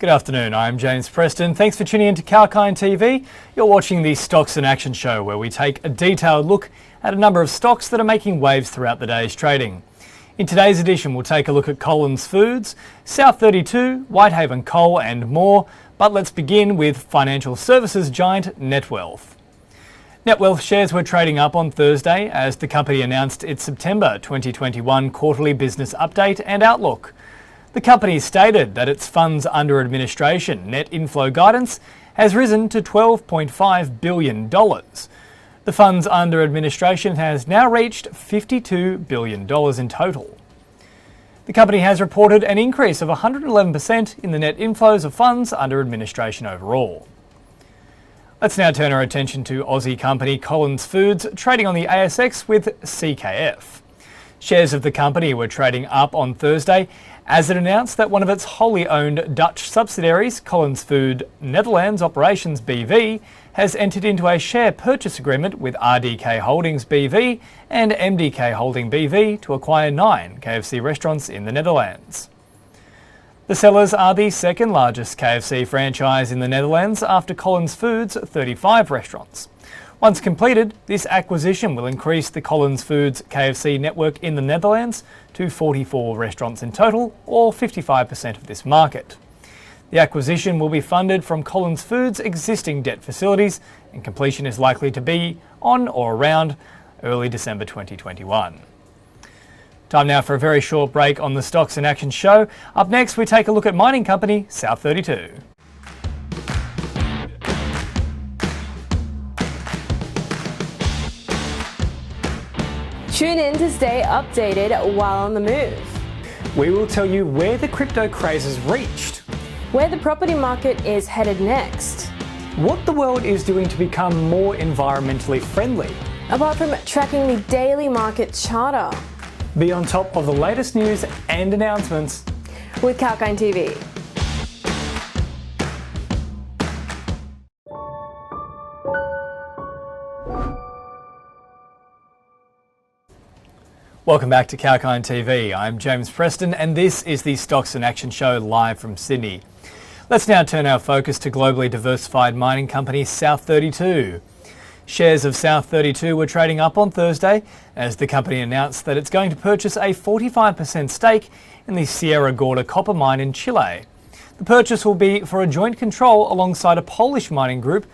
Good afternoon, I'm James Preston. Thanks for tuning in to Kalkine TV. You're watching the Stocks in Action show where we take a detailed look at a number of stocks that are making waves throughout the day's trading. In today's edition, we'll take a look at Collins Foods, South32, Whitehaven Coal and more. But let's begin with financial services giant Netwealth. Netwealth shares were trading up on Thursday as the company announced its September 2021 quarterly business update and outlook. The company stated that its funds under administration net inflow guidance has risen to $12.5 billion. The funds under administration has now reached $52 billion in total. The company has reported an increase of 111% in the net inflows of funds under administration overall. Let's now turn our attention to Aussie company Collins Foods, trading on the ASX with CKF. Shares of the company were trading up on Thursday as it announced that one of its wholly owned Dutch subsidiaries, Collins Food Netherlands Operations BV, has entered into a share purchase agreement with RDK Holdings BV and MDK Holding BV to acquire 9 KFC restaurants in the Netherlands. The sellers are the second largest KFC franchise in the Netherlands after Collins Foods' 35 restaurants. Once completed, this acquisition will increase the Collins Foods KFC network in the Netherlands to 44 restaurants in total, or 55% of this market. The acquisition will be funded from Collins Foods' existing debt facilities, and completion is likely to be on or around early December 2021. Time now for a very short break on the Stocks in Action show. Up next, we take a look at mining company South32. Tune in to stay updated while on the move. We will tell you where the crypto craze has reached, Where the property market is headed next. what the world is doing to become more environmentally friendly. Apart from tracking the daily market charter. Be on top of the latest news and announcements With Kalkine TV. Welcome back to Kalkine TV. I'm James Preston and this is the Stocks in Action show live from Sydney. Let's now turn our focus to globally diversified mining company South32. Shares of South32 were trading up on Thursday as the company announced that it's going to purchase a 45% stake in the Sierra Gorda copper mine in Chile. The purchase will be for a joint control alongside a Polish mining group,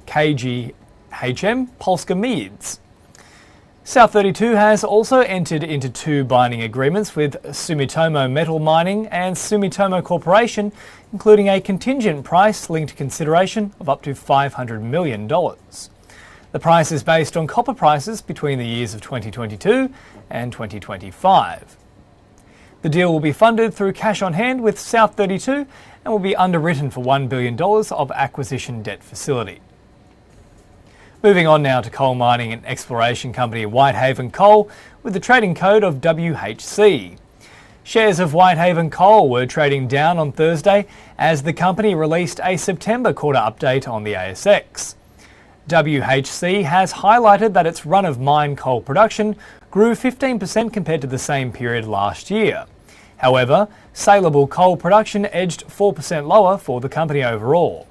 KGHM Polska Miedz. South32 has also entered into 2 binding agreements with Sumitomo Metal Mining and Sumitomo Corporation, including a contingent price-linked consideration of up to $500 million. The price is based on copper prices between the years of 2022 and 2025. The deal will be funded through cash on hand with South32 and will be underwritten for $1 billion of acquisition debt facility. Moving on now to coal mining and exploration company Whitehaven Coal with the trading code of WHC. Shares of Whitehaven Coal were trading down on Thursday as the company released a September quarter update on the ASX. WHC has highlighted that its run-of-mine coal production grew 15% compared to the same period last year. However, saleable coal production edged 4% lower for the company overall.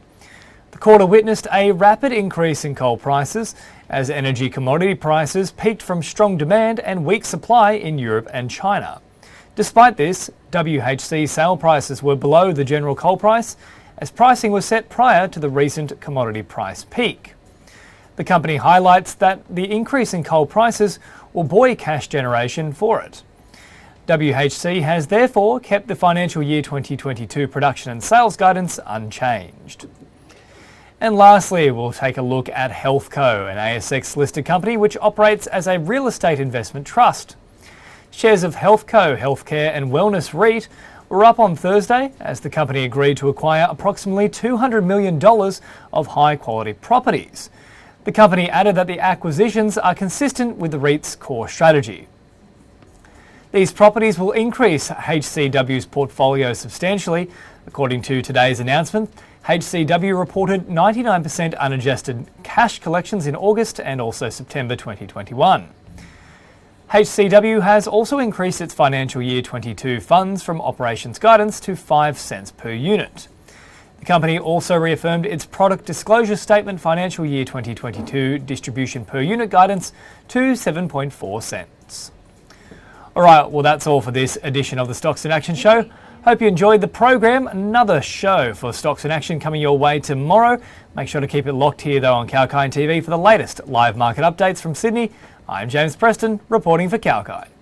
The quarter witnessed a rapid increase in coal prices as energy commodity prices peaked from strong demand and weak supply in Europe and China. Despite this, WHC sale prices were below the general coal price as pricing was set prior to the recent commodity price peak. The company highlights that the increase in coal prices will buoy cash generation for it. WHC has therefore kept the financial year 2022 production and sales guidance unchanged. And lastly, we'll take a look at HealthCo, an ASX-listed company which operates as a real estate investment trust. Shares of HealthCo Healthcare Wellness REIT were up on Thursday as the company agreed to acquire approximately $200 million of high-quality properties. The company added that the acquisitions are consistent with the REIT's core strategy. These properties will increase HCW's portfolio substantially. According to today's announcement, HCW reported 99% unadjusted cash collections in August and also September 2021. HCW has also increased its financial year 22 funds from operations guidance to 5 cents per unit. company also reaffirmed its product disclosure statement financial year 2022 distribution per unit guidance to 7.4 cents. Alright, well that's all for this edition of the Stocks in Action show. Hope you enjoyed the program. Another show for Stocks in Action coming your way tomorrow. Make sure to keep it locked here though on Kalkine TV for the latest live market updates from Sydney. I'm James Preston, reporting for Kalkine.